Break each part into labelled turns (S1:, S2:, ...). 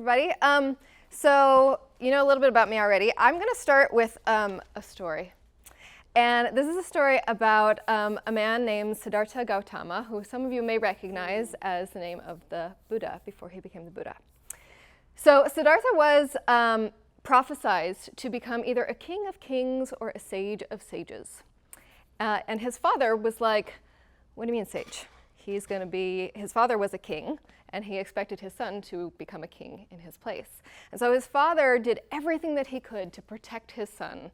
S1: everybody. So you know a little bit about me already. I'm going to start with a story. And this is a story about a man named Siddhartha Gautama, who some of you may recognize as the name of the Buddha before he became the Buddha. So Siddhartha was prophesized to become either a king of kings or a sage of sages. And his father was like, what do you mean sage? His father was a king, and he expected his son to become a king in his place. And so his father did everything that he could to protect his son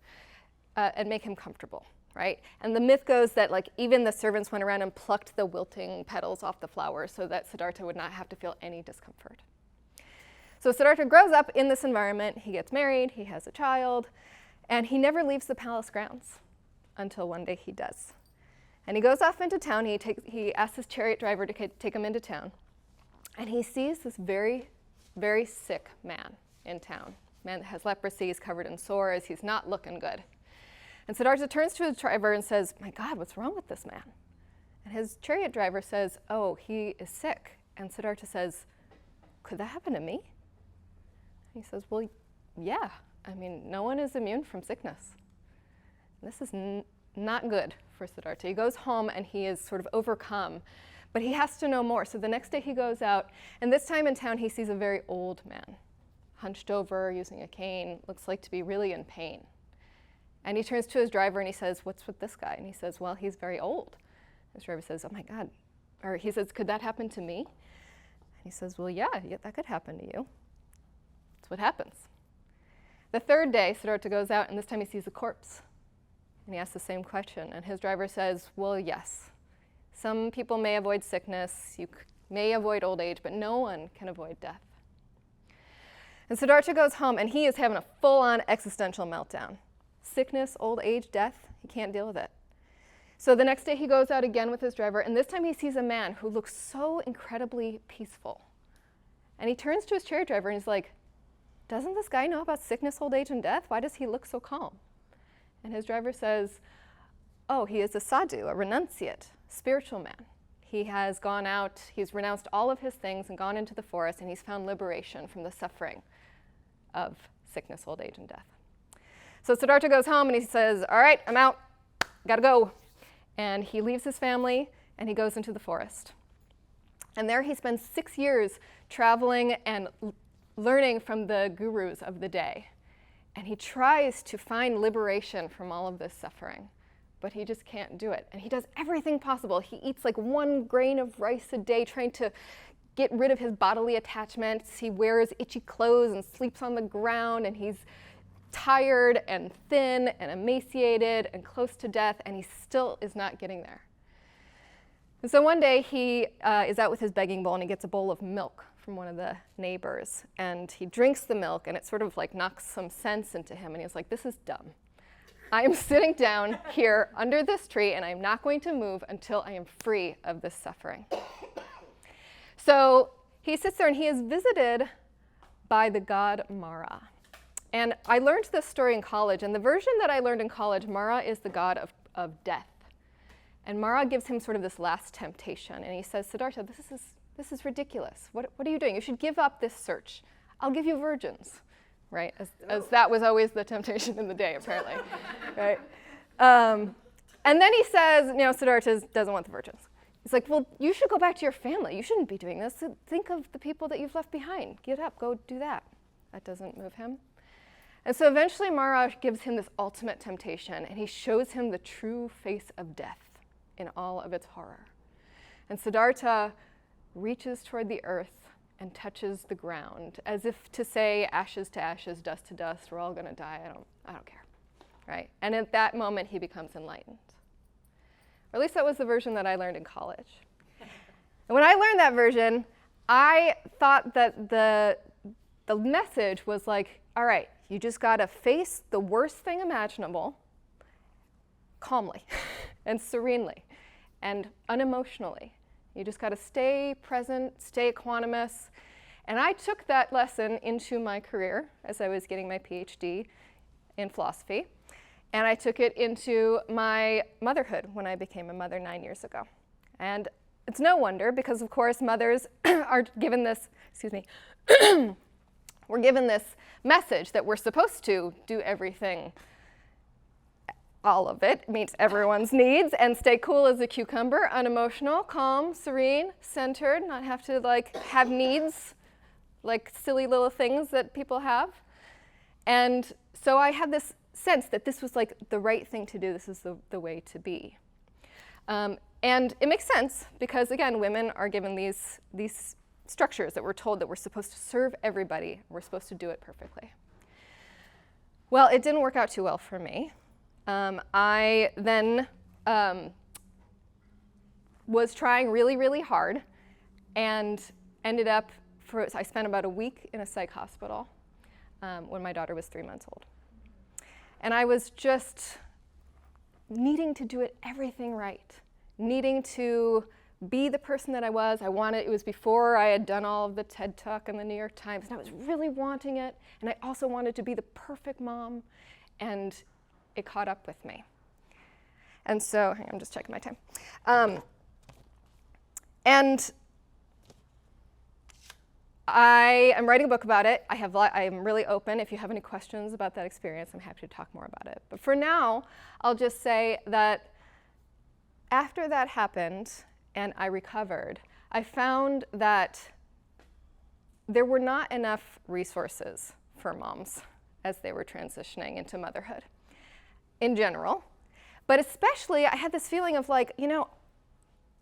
S1: and make him comfortable, right? And the myth goes that like even the servants went around and plucked the wilting petals off the flowers so that Siddhartha would not have to feel any discomfort. So Siddhartha grows up in this environment, he gets married, he has a child, and he never leaves the palace grounds until one day he does. And he goes off into town, he asks his chariot driver to take him into town, and he sees this very, very sick man in town. Man that has leprosy, he's covered in sores, he's not looking good. And Siddhartha turns to his driver and says, my God, what's wrong with this man? And his chariot driver says, oh, he is sick. And Siddhartha says, could that happen to me? He says, well, yeah. I mean, no one is immune from sickness. This is not good for Siddhartha. He goes home and he is sort of overcome, but he has to know more. So the next day he goes out, and this time in town he sees a very old man, hunched over, using a cane, looks like to be really in pain. And he turns to his driver and he says, what's with this guy? And he says, well, he's very old. His driver says, oh my God. Or he says, could that happen to me? And he says, well, yeah, that could happen to you. That's what happens. The third day, Siddhartha goes out, and this time he sees a corpse. And he asks the same question. And his driver says, well, yes. Some people may avoid sickness, you may avoid old age, but no one can avoid death. And Siddhartha goes home, and he is having a full-on existential meltdown. Sickness, old age, death, he can't deal with it. So the next day he goes out again with his driver, and this time he sees a man who looks so incredibly peaceful. And he turns to his chariot driver and he's like, doesn't this guy know about sickness, old age, and death? Why does he look so calm? And his driver says, oh, he is a sadhu, a renunciate, spiritual man. He has gone out, he's renounced all of his things and gone into the forest, and he's found liberation from the suffering of sickness, old age, and death. So Siddhartha goes home and he says, all right, I'm out, gotta go. And he leaves his family and he goes into the forest. And there he spends 6 years traveling and learning from the gurus of the day. And he tries to find liberation from all of this suffering, but he just can't do it. And he does everything possible. He eats like 1 grain of rice a day, trying to get rid of his bodily attachments. He wears itchy clothes and sleeps on the ground, and he's tired and thin and emaciated and close to death, and he still is not getting there. And so one day he is out with his begging bowl, and he gets a bowl of milk from one of the neighbors, and he drinks the milk, and it sort of like knocks some sense into him, and he's like, this is dumb. I am sitting down here under this tree, and I'm not going to move until I am free of this suffering. So he sits there and he is visited by the god Mara. And I learned this story in college, and the version that I learned in college, Mara is the god of death. And Mara gives him sort of this last temptation, and he says, Siddhartha, this is ridiculous. What are you doing? You should give up this search. I'll give you virgins, right? As that was always the temptation in the day, apparently, right? And then he says, Siddhartha doesn't want the virgins. He's like, well, you should go back to your family. You shouldn't be doing this. Think of the people that you've left behind. Get up, go do that. That doesn't move him. And so eventually Mara gives him this ultimate temptation, and he shows him the true face of death in all of its horror. And Siddhartha reaches toward the earth and touches the ground, as if to say, ashes to ashes, dust to dust, we're all gonna die, I don't care, right? And at that moment, he becomes enlightened. Or at least that was the version that I learned in college. And when I learned that version, I thought that the message was like, all right, you just gotta face the worst thing imaginable calmly and serenely and unemotionally. You just gotta stay present, stay equanimous. And I took that lesson into my career as I was getting my PhD in philosophy. And I took it into my motherhood when I became a mother 9 years ago. And it's no wonder, because of course mothers are given this, we're given this message that we're supposed to do everything, all of it, meets everyone's needs, and stay cool as a cucumber, unemotional, calm, serene, centered, not have to have needs, like silly little things that people have. And so I had this sense that this was the right thing to do. This is the way to be. And it makes sense because, again, women are given these structures that we're told that we're supposed to serve everybody. We're supposed to do it perfectly. Well, it didn't work out too well for me. I then was trying really, really hard and ended up, I spent about a week in a psych hospital when my daughter was 3 months old. And I was just needing to do everything right, needing to be the person that I was. It was before I had done all of the TED Talk and the New York Times, and I was really wanting it. And I also wanted to be the perfect mom, and it caught up with me. And so, I'm just checking my time. And I am writing a book about it. I am really open. If you have any questions about that experience, I'm happy to talk more about it. But for now, I'll just say that after that happened and I recovered, I found that there were not enough resources for moms as they were transitioning into motherhood in general. But especially, I had this feeling of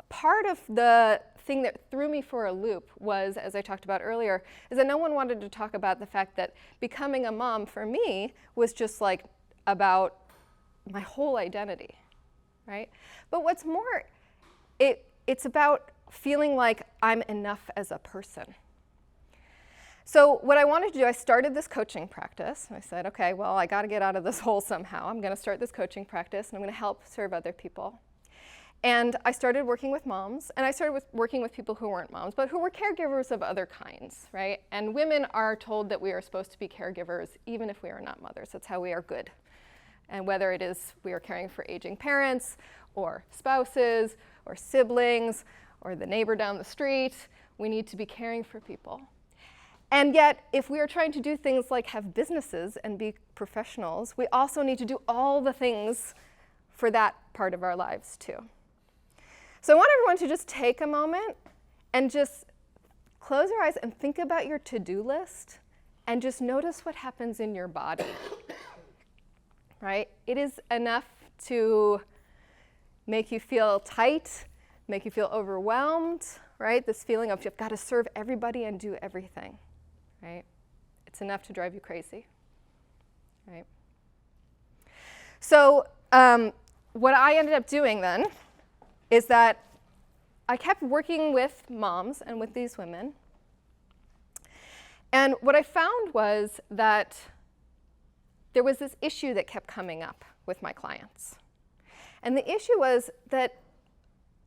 S1: part of the thing that threw me for a loop was, as I talked about earlier, is that no one wanted to talk about the fact that becoming a mom for me was just about my whole identity, right? But what's more, it's about feeling like I'm enough as a person. So what I wanted to do, I started this coaching practice. I said, okay, well, I got to get out of this hole somehow. I'm going to start this coaching practice, and I'm going to help serve other people. And I started working with moms, and I started working with people who weren't moms, but who were caregivers of other kinds, right? And women are told that we are supposed to be caregivers even if we are not mothers. That's how we are good. And whether it is we are caring for aging parents, or spouses, or siblings, or the neighbor down the street, we need to be caring for people. And yet, if we are trying to do things like have businesses and be professionals, we also need to do all the things for that part of our lives too. So I want everyone to just take a moment and just close your eyes and think about your to-do list and just notice what happens in your body, right? It is enough to make you feel tight, make you feel overwhelmed, right? This feeling of you've got to serve everybody and do everything, right? It's enough to drive you crazy, right? So what I ended up doing then is that I kept working with moms and with these women. And what I found was that there was this issue that kept coming up with my clients. And the issue was that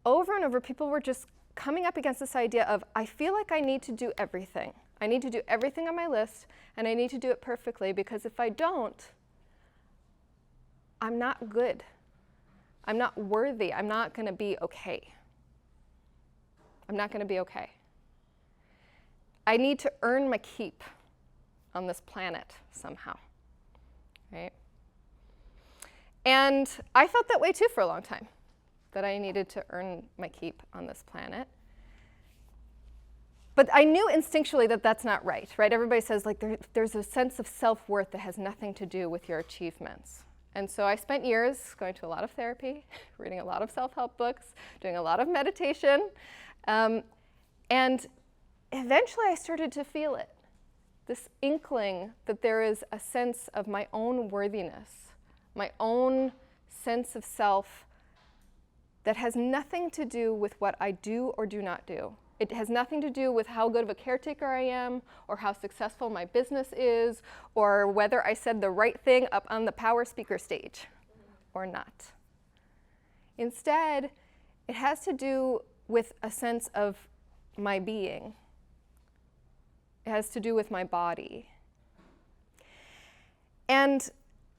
S1: over and over, people were just coming up against this idea of, I feel like I need to do everything. I need to do everything on my list, and I need to do it perfectly, because if I don't, I'm not good. I'm not worthy. I'm not going to be okay. I'm not going to be okay. I need to earn my keep on this planet somehow, right? And I felt that way too for a long time, that I needed to earn my keep on this planet. But I knew instinctually that that's not right, right? Everybody says there's a sense of self-worth that has nothing to do with your achievements. And so I spent years going to a lot of therapy, reading a lot of self-help books, doing a lot of meditation, and eventually I started to feel it, this inkling that there is a sense of my own worthiness, my own sense of self that has nothing to do with what I do or do not do. It has nothing to do with how good of a caretaker I am, or how successful my business is, or whether I said the right thing up on the power speaker stage or not. Instead, it has to do with a sense of my being. It has to do with my body. And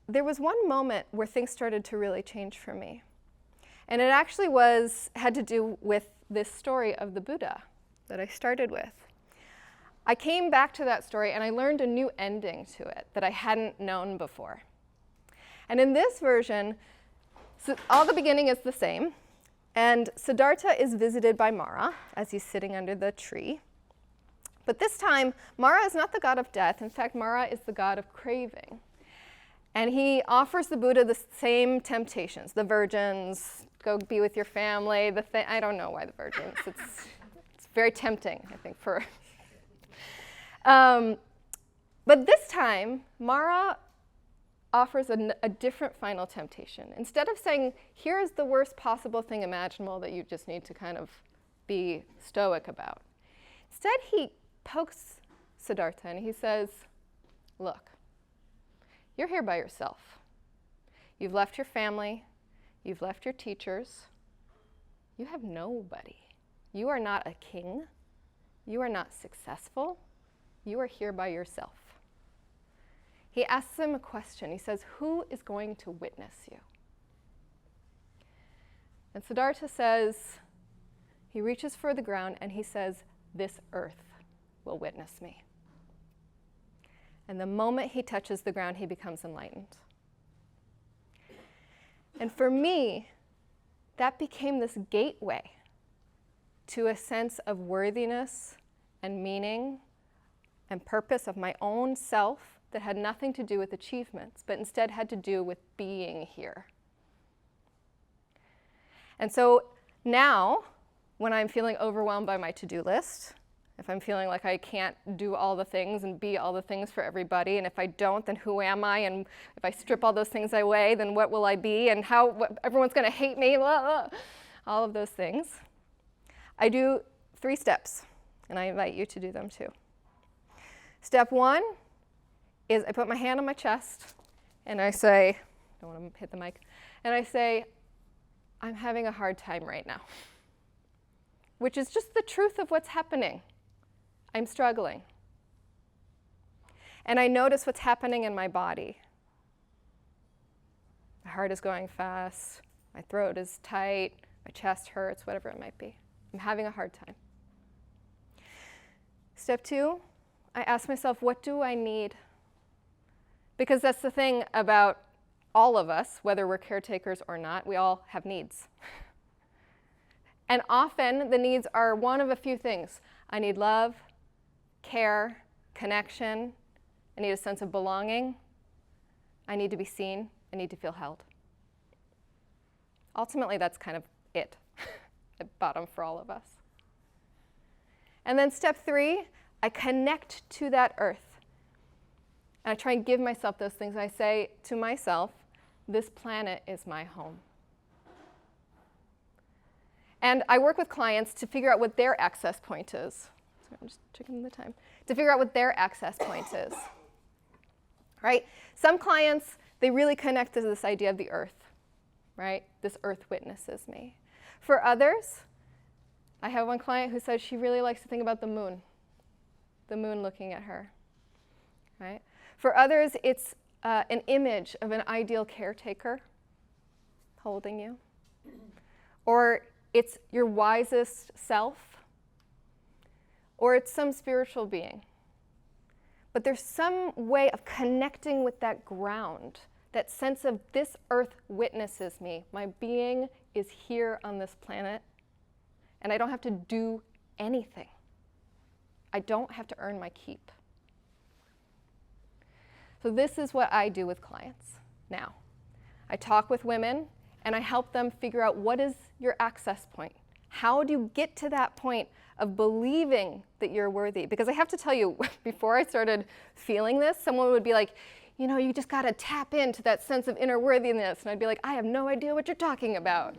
S1: there was one moment where things started to really change for me. And it actually had to do with this story of the Buddha that I started with. I came back to that story and I learned a new ending to it that I hadn't known before. And in this version, all the beginning is the same. And Siddhartha is visited by Mara as he's sitting under the tree. But this time, Mara is not the god of death. In fact, Mara is the god of craving. And he offers the Buddha the same temptations, the virgins, go be with your family, I don't know why the virgins. It's very tempting, I think, for... but this time, Mara offers a different final temptation. Instead of saying, here is the worst possible thing imaginable that you just need to kind of be stoic about. Instead, he pokes Siddhartha and he says, look, you're here by yourself. You've left your family. You've left your teachers. You have nobody. You are not a king. You are not successful. You are here by yourself. He asks him a question. He says, who is going to witness you? And Siddhartha says, he reaches for the ground and he says, this earth will witness me. And the moment he touches the ground, he becomes enlightened. And for me, that became this gateway to a sense of worthiness and meaning and purpose of my own self that had nothing to do with achievements, but instead had to do with being here. And so now, when I'm feeling overwhelmed by my to-do list, if I'm feeling like I can't do all the things and be all the things for everybody, and if I don't, then who am I? And if I strip all those things away, then what will I be? And everyone's going to hate me, blah, blah. All of those things. I do 3 steps, and I invite you to do them too. Step 1 is I put my hand on my chest, and I say, don't want to hit the mic, and I say, I'm having a hard time right now, which is just the truth of what's happening. I'm struggling. And I notice what's happening in my body. My heart is going fast, my throat is tight, my chest hurts, whatever it might be. I'm having a hard time. Step 2, I ask myself, what do I need? Because that's the thing about all of us, whether we're caretakers or not, we all have needs. And often the needs are one of a few things. I need love, care, connection. I need a sense of belonging. I need to be seen. I need to feel held. Ultimately, that's kind of it at bottom for all of us. And then step 3, I connect to that earth. And I try and give myself those things. I say to myself, this planet is my home. And I work with clients to figure out what their access point is. So I'm just checking the time. To figure out what their access point is. Right? Some clients, they really connect to this idea of the earth. Right? This earth witnesses me. For others, I have one client who says she really likes to think about the moon looking at her. Right? For others, it's an image of an ideal caretaker holding you. Or it's your wisest self. Or it's some spiritual being. But there's some way of connecting with that ground, that sense of this earth witnesses me. My being is here on this planet, and I don't have to do anything. I don't have to earn my keep. So this is what I do with clients now. I talk with women, and I help them figure out what is your access point. How do you get to that point of believing that you're worthy? Because I have to tell you, before I started feeling this, someone would be like, you know, you just got to tap into that sense of inner worthiness. And I'd be like, I have no idea what you're talking about.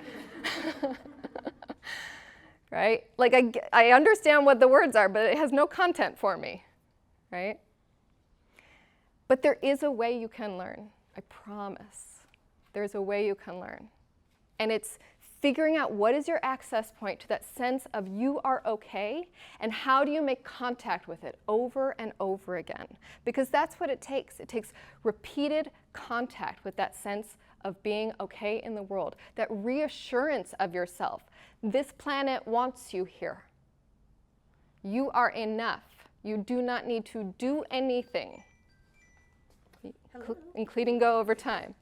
S1: Right? Like, I understand what the words are, but it has no content for me. Right? But there is a way you can learn. I promise. There's a way you can learn. And it's figuring out what is your access point to that sense of you are okay, and how do you make contact with it over and over again? Because that's what it takes. It takes repeated contact with that sense of being okay in the world, that reassurance of yourself. This planet wants you here. You are enough. You do not need to do anything, including go over time.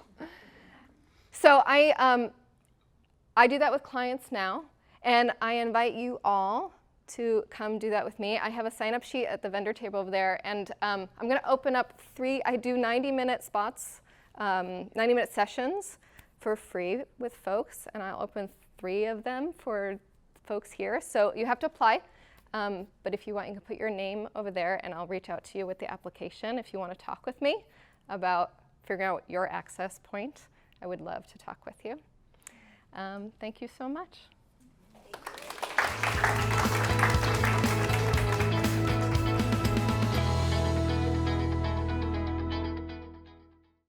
S1: So I do that with clients now, and I invite you all to come do that with me. I have a sign-up sheet at the vendor table over there, and I'm going to open up I do 90-minute spots, 90-minute sessions for free with folks, and I'll open 3 of them for folks here. So you have to apply, but if you want, you can put your name over there, and I'll reach out to you with the application if you want to talk with me about figuring out your access point. I would love to talk with you. Thank you so much.